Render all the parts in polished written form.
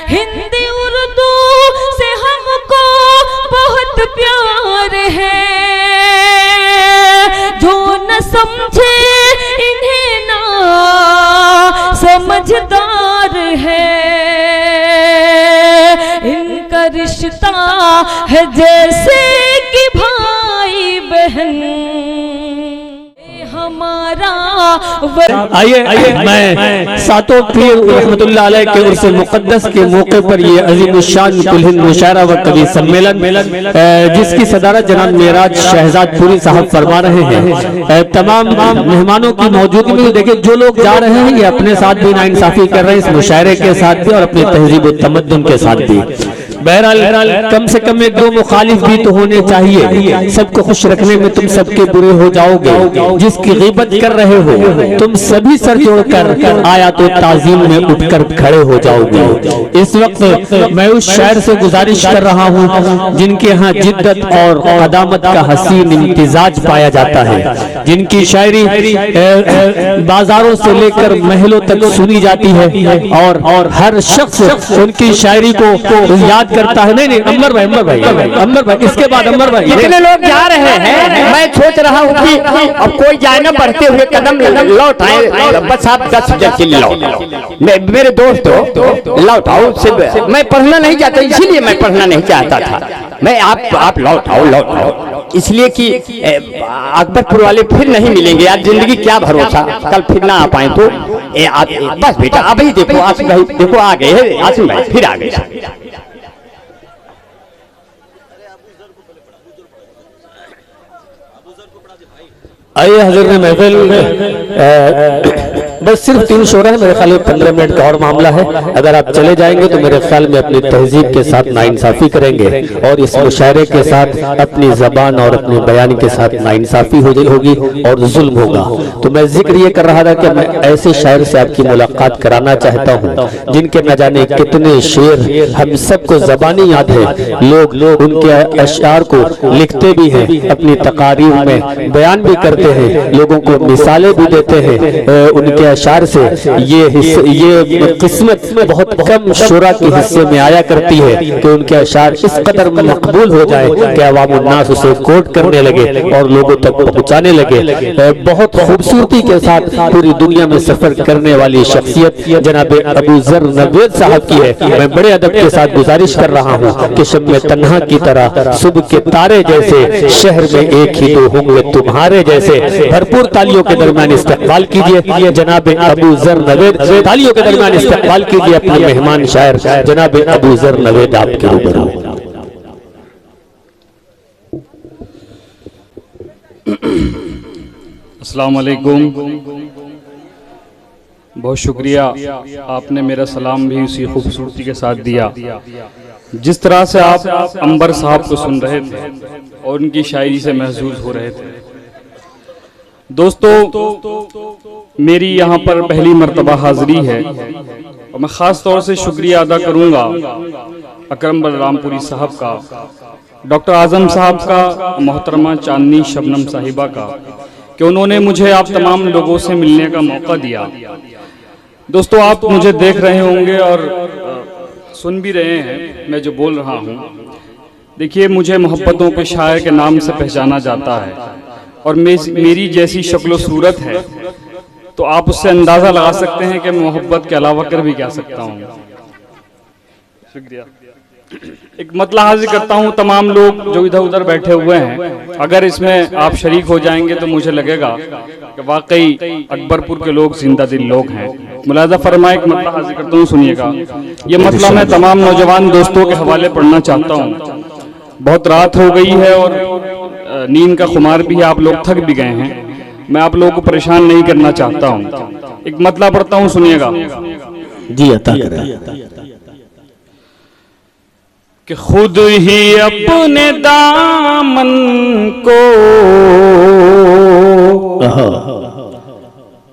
हिंदी उर्दू से हमको बहुत प्यार है, जो न समझे इन्हें ना समझदार है। इनका रिश्ता है जैसे कि भाई बहन हमारा। आइए मैं सातों पीर रहमतुल्लाह अलैह के उर्स मुक़द्दस के मौके पर ये अज़ीमुश्शान कुल हिंद मुशायरा व कवि सम्मेलन जिसकी सदारत जनाब मेराज शहजाद पूरी साहब फरमा रहे हैं, तमाम मेहमानों की मौजूदगी में देखिए जो लोग जा रहे हैं ये अपने साथ भी नाइंसाफी कर रहे हैं इस मुशायरे के साथ भी और अपनी तहजीब व तमद्दुन के साथ भी। बहरहाल कम से कम एक दो मुखालिफ भी तो होने चाहिए, सबको खुश रखने में तुम सबके बुरे हो जाओगे। जिसकी गीबत कर रहे हो तुम सभी सर जोड़कर आया तो ताजीम में उठकर खड़े हो जाओगे। इस वक्त मैं उस शायर से गुजारिश कर रहा हूँ जिनके यहाँ जिद्दत और कदामत का हसीन इम्तिजाज पाया जाता है, जिनकी शायरी बाजारों से लेकर महलों तक सुनी जाती है और हर शख्स उनकी शायरी को याद करता है। नहीं अमर भाई इसके बाद अमर भाई कितने लोग जा रहे हैं, मैं सोच रहा हूँ कि अब कोई जाए ना बढ़ते हुए कदम लौट आए, बस आप 10 जल्दी लौट। मेरे दोस्तों लौट आओ, सिर्फ मैं पढ़ना नहीं चाहता, इसीलिए मैं पढ़ना नहीं चाहता था। मैं आप लौट आओ इसलिए कि अकबरपुर वाले फिर नहीं मिलेंगे यार, जिंदगी क्या भरोसा, कल फिर ना आ पाए तो बस बेटा अभी देखो आसिम भाई, देखो आ गए आसिम भाई, फिर आ गए। आइए हज़रत महफिल बस सिर्फ 3 शोरा है, मेरे ख्याल में 15 मिनट का और मामला है। अगर आप चले जाएंगे तो मेरे ख्याल में अपनी तहजीब के साथ नाइंसाफी करेंगे और इस मुशायरे के साथ अपनी जबान और अपने बयान के साथ नाइंसाफी होगी और जुल्म होगा। तो मैं जिक्र ये कर रहा था कि मैं ऐसे शायर से आपकी मुलाकात कराना चाहता हूँ जिनके न जाने कितने शेर हम सबको जबानी याद है, लोग उनके अशआर को लिखते भी हैं, अपनी तकारीर में बयान भी करते हैं, लोगों को मिसालें भी देते हैं उनके अशार से। ये किस्मत बहुत कम शुरा के हिस्से में आया करती है कि उनके अशार इस कदर मकबूल हो जाए कि अवामुन्नास उसे कोट करने लगे और लोगों तक पहुंचाने लगे। बहुत खूबसूरती के साथ पूरी दुनिया में सफर करने वाली शख्सियत जनाब अबू ज़र नवेद साहब की है। मैं बड़े अदब के साथ गुजारिश कर रहा हूँ कि शम्मे तन्हा की तरह सुबह के तारे जैसे शहर में एक ही दो होंगे तुम्हारे जैसे। भरपूर तालियों के दरमियान इस्तकबाल कीजिए जनाब अबू ज़र नवेद, तालियों के दरमियान इस्तकबाल कीजिए अपने मेहमान शायर जनाब अबू ज़र नवेद आपके रूबरू। अस्सलाम वालेकुम, बहुत शुक्रिया आपने मेरा सलाम भी उसी खूबसूरती के साथ दिया जिस तरह से आप अंबर साहब को सुन रहे थे और उनकी शायरी से महसूस हो रहे थे। दोस्तों मेरी यहाँ पर पहली मर्तबा हाजिरी है और मैं ख़ास तौर से शुक्रिया अदा करूँगा अकरम बलरामपुरी साहब का, डॉक्टर आज़म साहब का, मोहतरमा चांदनी शबनम साहिबा का कि उन्होंने मुझे आप तमाम लोगों से मिलने का मौका दिया। दोस्तों आप मुझे देख रहे होंगे और सुन भी रहे हैं मैं जो बोल रहा हूँ। देखिए मुझे मोहब्बतों के शायर के नाम से पहचाना जाता है और मेरी जैसी शक्ल सूरत है तो आप उससे अंदाज़ा लगा सकते हैं कि मैं मोहब्बत के अलावा कर भी क्या सकता हूँ। शुक्रिया। एक मतला हाजिर करता हूँ तमाम लोग जो इधर उधर बैठे हुए हैं, अगर इसमें आप शरीक हो जाएंगे तो मुझे लगेगा कि वाकई अकबरपुर के लोग जिंदा दिल लोग हैं। मुलाजा फरमाए एक मतला हाजिर करता हूँ, सुनिएगा। ये मतला मैं तमाम नौजवान दोस्तों के हवाले पढ़ना चाहता हूँ। बहुत रात हो गई है और नींद का खुमार भी है, आप लोग थक भी गए हैं, मैं आप लोगों को परेशान नहीं करना चाहता हूँ। एक मतला पढ़ता हूँ, सुनिएगा जी। अता करें कि खुद ही अपने दामन को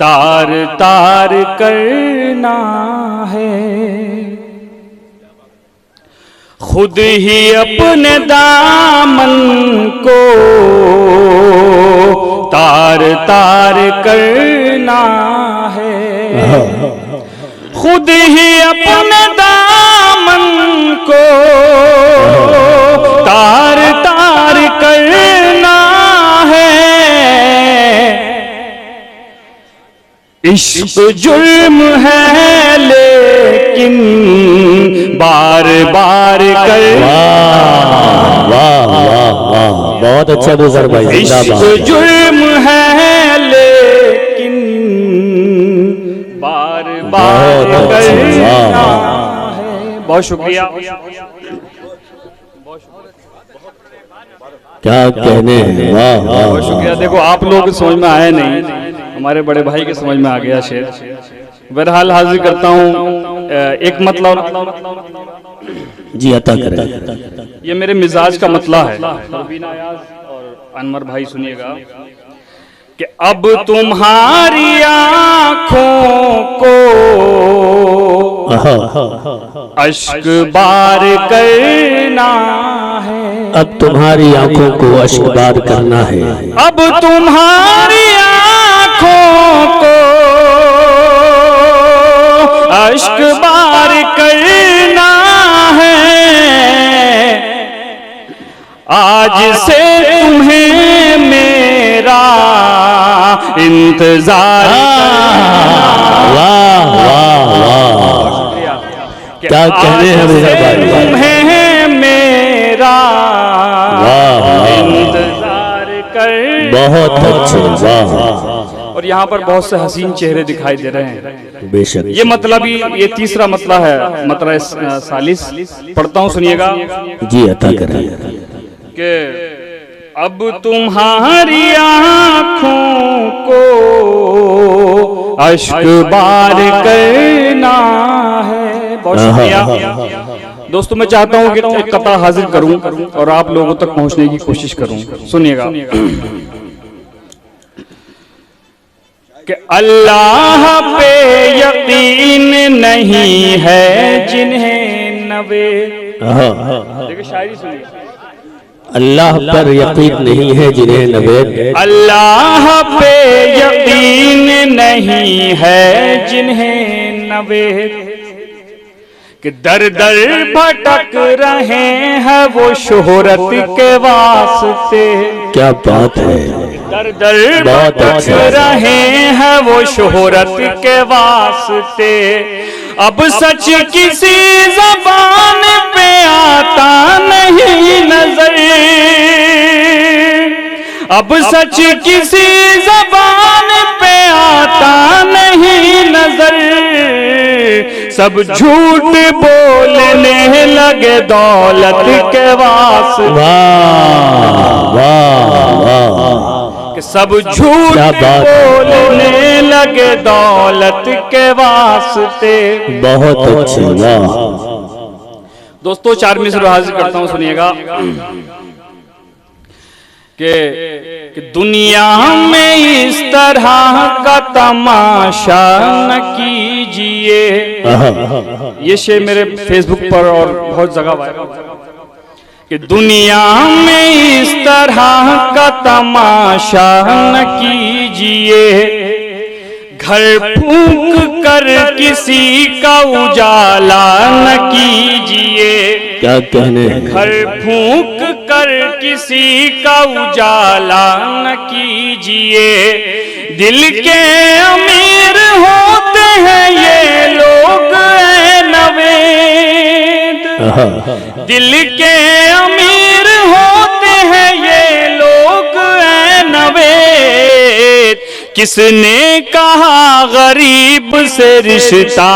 तार तार करना है, खुद ही अपने दामन को तार तार करना है, खुद ही अपने दामन इश्क जुर्म है लेकिन बार बार कर। वाह वाह वाह वाह, बहुत अच्छा गुजर भाई, इश्क जुर्म है लेकिन बार बार करना है। बहुत शुक्रिया, क्या कहने हैं, वाह वाह बहुत शुक्रिया। देखो आप लोग समझ में आया नहीं, हमारे बड़े भाई के समझ में आ गया शेर। बहरहाल हाजिर करता हूँ एक मतलब, जी अता करें। ये मेरे मिजाज का मतला है। रबीना याज और अनवर भाई सुनिएगा कि अब तुम्हारी आँखों को अश्क बार करना है। अब तुम्हारी आंखों को अश्क बार करना है। अब तुम्हारी आँखों को अश्क बार करना है। आज से तुम्हें मेरा इंतजार। वाह वाह वाह, क्या कहने हैं भाई, तुम्हें मेरा इंतजार कर। बहुत अच्छे, वाह। और यहाँ पर बहुत से हसीन चेहरे दिखाई दे रहे हैं। बेशक। ये मतलब ही, ये तीसरा मतला है, मतलब सालिस पढ़ता हूँ, सुनिएगा। जी अता करें। कि अब तुम्हारी आँखों को अश्क बार करना है। बहुत शुक्रिया दोस्तों। मैं चाहता हूँ कि एक कथा हाजिर करूं और आप लोगों तक पहुंचने की कोशिश करूं। सुनिएगा कि अल्लाह पे यकीन नहीं है जिन्हें नवे। देखिए शायरी सुनिए। अल्लाह पर यकीन नहीं है जिन्हें नवेद। अल्लाह पे यकीन नहीं है जिन्हें नवेद। कि दर दर भटक रहे हैं वो शोहरत के वास्ते। क्या बात है, दर दर भटक रहे हैं वो शोहरत के वास्ते। अब सच किसी ज़बान पे आता नहीं नजर। अब सच किसी ज़बान पे आता नहीं नजर। सब झूठ बोलने लगे दौलत के वास्ते। वाह वाह वाह, कि सब झूठ बोलने लगे दौलत के वास्ते। बहुत अच्छे, वाह। दोस्तों चार मिसर हाजिर करता हूं, सुनिएगा। कि दुनिया में इस तरह का तमाशा न कीजिए। ये शेर मेरे फेसबुक पर और बहुत जगह वायरल। कि दुनिया में इस तरह का तमाशा न कीजिए। घर फूंक कर किसी का उजाला न कीजिए। क्या कहने हैं, घर फूंक कर किसी का उजाला न कीजिए। दिल के अमीर होते हैं ये लोग ऐ नवेद। दिल के अमीर होते हैं ये लोग ऐ नवेद। किसने कहा गरीब से रिश्ता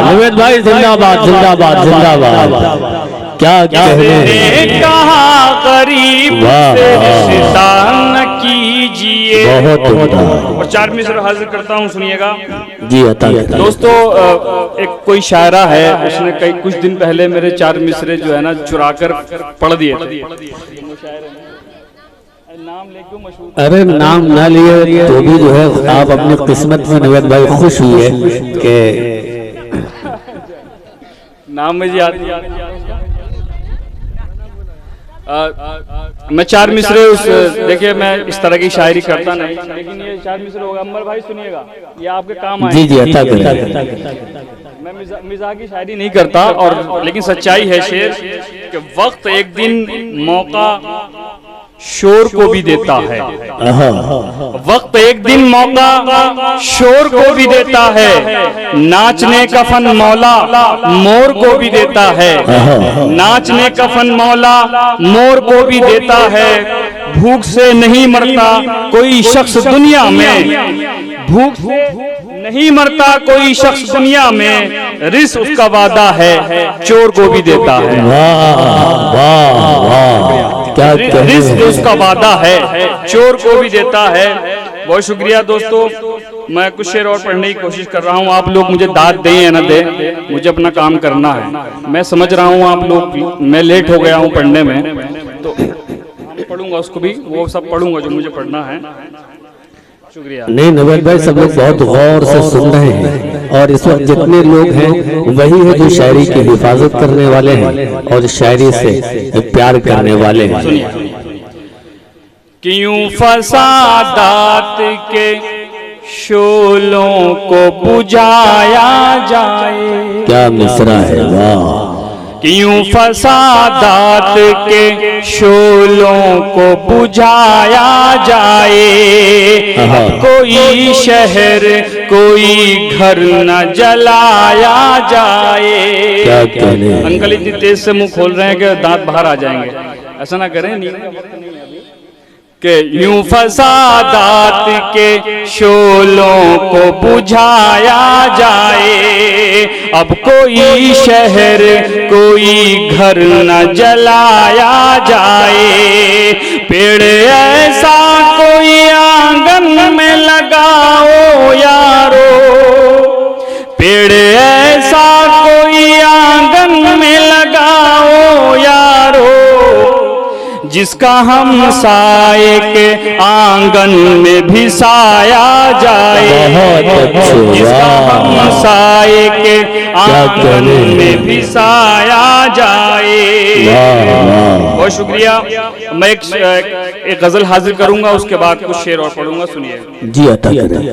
नवेद भाई जिंदाबाद जिंदाबाद जिंदाबाद। क्या कहने हैं, कहा गरीब से रिश्ता न कीजिए। बहुत उम्दा। और चार मिसर हाजिर करता हूँ, सुनिएगा। जी अता करें। दोस्तों एक कोई शायरा है, उसने कई कुछ दिन पहले मेरे चार मिसरे जो है ना चुरा कर पढ़ दिए थे। नाम लेके मशहूर। अरे नाम ना लिए तो भी जो है आप अपनी किस्मत में नवेद भाई खुश हुई है कि नाम मुझे याद। मैं चार मिसरे उस, देखिए मैं इस तरह की शायरी करता नहीं, लेकिन ये चार मिसरे होगा। अमर भाई सुनिएगा, ये आपके काम आए। जी जी अता करें। मैं मिजाज की शायरी नहीं करता, और लेकिन सच्चाई है शेर कि वक्त एक दिन मौका शोर को भी देता है। वक्त एक दिन मौका शोर को भी देता है, नाचने का फन मौला मोर को भी देता है। नाचने का फन मौला मोर को भी देता है। भूख से नहीं मरता कोई शख्स दुनिया में, भूख से नहीं मरता कोई शख्स दुनिया में, रिस्क उसका वादा है चोर को भी देता है। रिस्क उसका वादा है चोर को भी देता है। बहुत शुक्रिया दोस्तों, मैं कुछ शेर और पढ़ने की कोशिश कर रहा हूँ। आप लोग मुझे दाद दें या ना दें, मुझे अपना काम करना है। मैं समझ रहा हूँ आप लोग, मैं लेट हो गया हूँ पढ़ने में, तो पढ़ूंगा उसको भी, वो सब पढ़ूंगा जो मुझे पढ़ना है। शुक्रिया। नहीं नवेद भाई, सब लोग बहुत गौर से सुन रहे हैं और इस वक्त जितने लोग हैं वही है जो शायरी की हिफाजत करने वाले हैं और शायरी से प्यार करने वाले हैं। क्यों फसादात के शोलों को बुझाया जाए। क्या मिसरा है, वाह। क्यों फसादात के शोलों को बुझाया जाए। कोई शहर कोई घर न जलाया जाए। क्या कहने अंकल इतनी तेज से मुंह खोल रहे हैं कि दांत बाहर आ जाएंगे, ऐसा ना करें। नहीं कि यूं फसादात के शोलों को बुझाया जाए। अब कोई शहर कोई घर न जलाया जाए। पेड़ ऐसा कोई आंगन में लगाओ यारो। पेड़ ऐसा कोई आंगन में लगाओ यारो, जिसका हम साए के आंगन में भी साया जाए। जिसका हम साए के आंगन में भी साया जाए। बहुत शुक्रिया। मैं एक गजल हाजिर करूंगा, उसके बाद कुछ शेर और पढ़ूंगा, सुनिए जी। अता करें।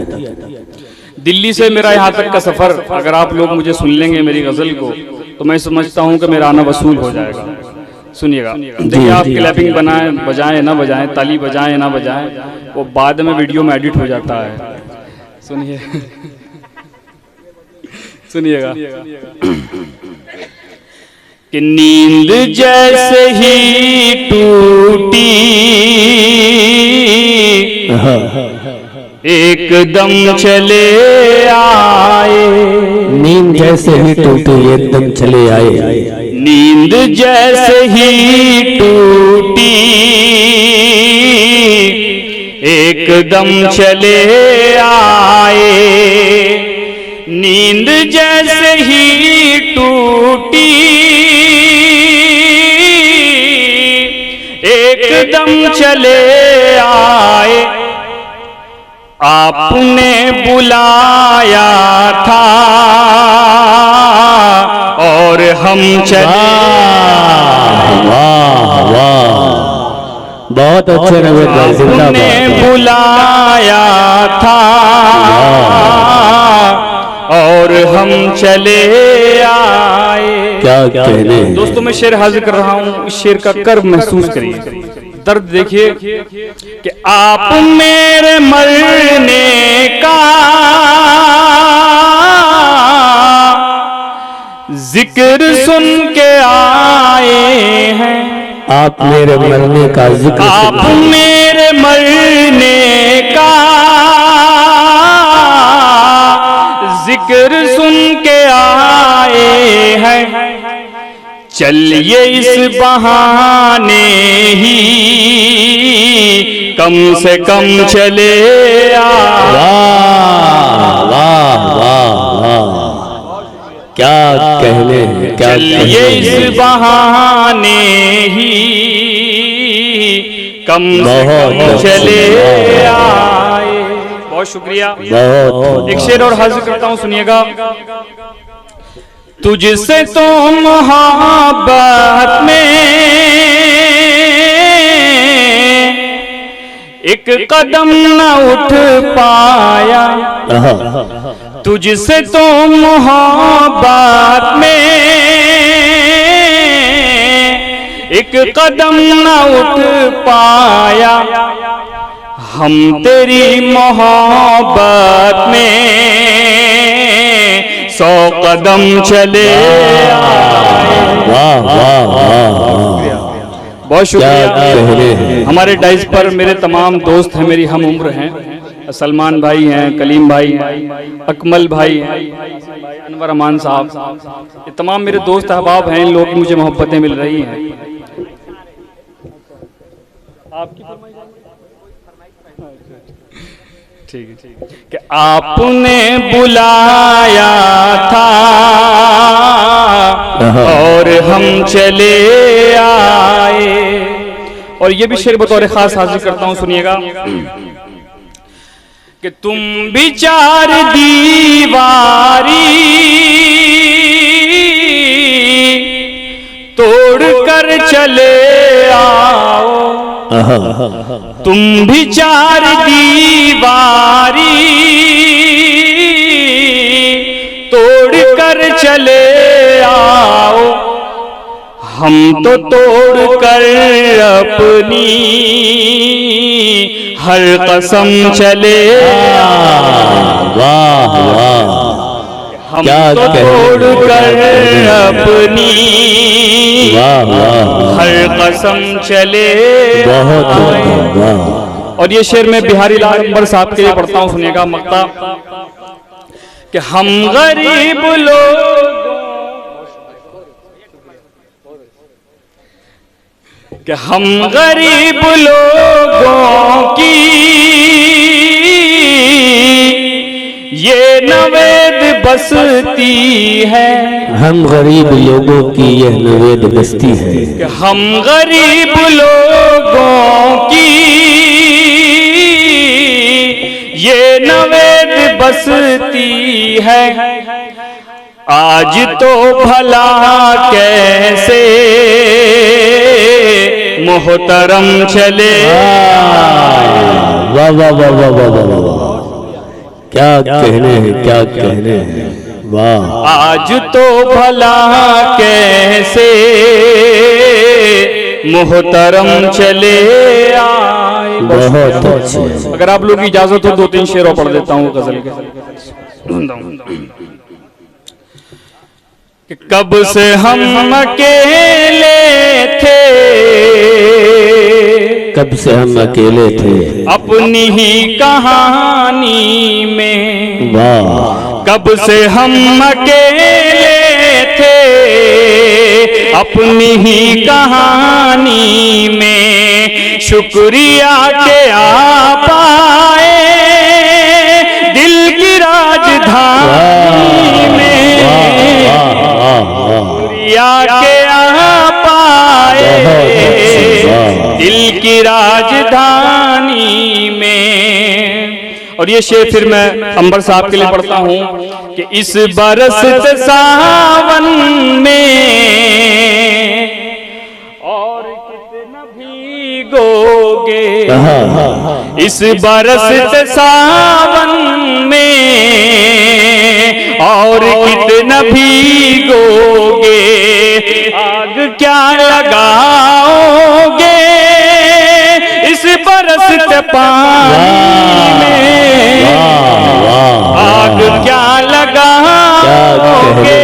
दिल्ली से मेरा यहाँ तक का सफर, अगर आप लोग मुझे सुन लेंगे मेरी गजल को, तो मैं समझता हूँ कि मेरा आना वसूल हो जाएगा। सुनिएगा। देखिए, आप क्लैपिंग बनाएं बजाएं ना बजाएं, ताली बजाएं ना बजाएं, वो बाद में वीडियो में एडिट हो जाता है। सुनिए सुनिएगा। कि नींद जैसे ही टूटी एकदम चले आए। नींद जैसे ही टूटी एकदम चले आए। नींद जैसे ही टूटी एकदम चले आए। नींद जैसे ही टूटी एकदम चले आए। आपने बुलाया था और हम चले। वाह वाह, बहुत अच्छे नवेद भाई, जिंदाबाद। आपने बुलाया था और हम चले आए। क्या कहने। दोस्तों, मैं शेर हाजिर कर रहा हूँ, इस शेर का कर्व महसूस करिए, दर्द देखिए। कि आप मेरे मरने का जिक्र सुन के आए हैं। आप मेरे मरने का जिक्र, आप मेरे मरने का जिक्र सुन के आए हैं। चलिए इस बहाने ही कम से कम चले आए। वाह वाह वाह वाह, क्या कहने। क्या चलिए इस बहाने ही कम से कम चले आए। बहुत शुक्रिया। एक शेर और हाजिर करता हूँ, सुनिएगा। तुझसे तो मोहब्बत में एक कदम न उठ पाया। तुझसे तो मोहब्बत में एक कदम न उठ पाया हम तेरी मोहब्बत में 100 कदम चले वाह वाह वाह बहुत शुक्रिया। हमारे डाइस पर मेरे तमाम दोस्त हैं, मेरी हम उम्र हैं, सलमान भाई हैं, कलीम भाई हैं, अकमल भाई हैं, अनवर अमान साहब, ये तमाम मेरे दोस्त अहबाब हैं। इन लोगों की मुझे मोहब्बतें मिल रही हैं। ठीक है कि आपने बुलाया था और हम चले आए। और ये भी शेर बतौर खास हाजिर करता हूं, सुनिएगा कि तुम भी 4 दीवारी तोड़ कर चले आओ, तुम भी 4 दीवारी तोड़ कर चले आओ, हम तो तोड़ कर अपनी हर कसम चले। वाह वाह हम तो तोड़ कर अपनी हर कसम चले। बहुत वाह। और ये शेर मैं बिहारी लाल अंबर साहब के लिए पढ़ता हूँ, सुनिएगा मक्ता कि हम गरीब लोग कि हम गरीब लोगों की ये नवेद बसती है, हम गरीब लोगों की यह नवेद बस्ती है, कि हम गरीब लोगों की ये नवेद बसती है। आज तो भला कैसे मोहतरम चले। वाह वाह वाह वाह वाह वाह वाह, क्या कहने हैं, क्या कहने हैं, वाह। आज तो भला कैसे मोहतरम चले आए। बहुत अच्छे। अगर आप लोग की इजाजत हो 2-3 शेर और पढ़ देता हूँ गजल के। कि कब से हम अकेले थे, कब से हम अकेले थे अपनी ही कहानी में। वाह। कब से हम अकेले थे अपनी ही कहानी में, शुक्रिया के आ पाए दिल की राजधानी में। शुक्रिया के आ पाए दिल की राजधानी में। और ये शेर फिर मैं अंबर साहब के लिए पढ़ता हूँ कि इस बरसते सावन में और कितना भीगोगे, इस बरसते सावन में और कितना भीगोगे, आग क्या लगाओगे इस बरसते पानी में। आग क्या लगाओगे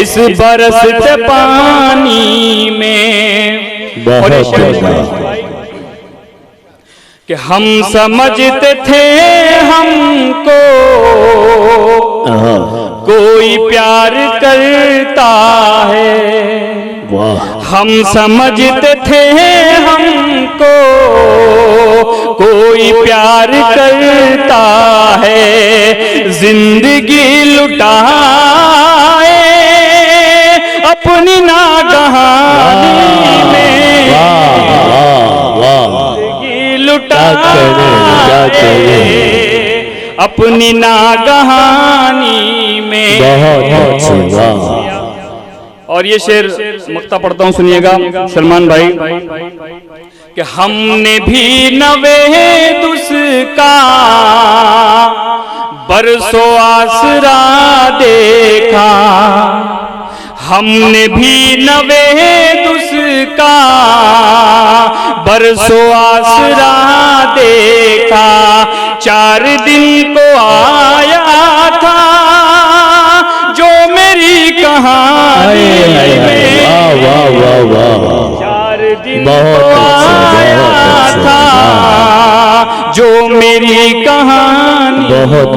इस बरसते पानी में। कि हम समझते थे हमको कोई प्यार करता है, हम समझते थे हमको कोई प्यार करता है, जिंदगी लुटाए अपनी नागहानी में। जिंदगी लुटाए अपनी नागहानी में। और ये शेर मक्ता पढ़ता हूँ, सुनिएगा सलमान भाई कि हमने भी नवेद उसका बरसों आसरा देखा, हमने भी नवेद उसका बरसों आसरा देखा, 4 दिन को आया था जो मेरी कहानी में, 4 दिन को आया था जो मेरी कहानी। बहुत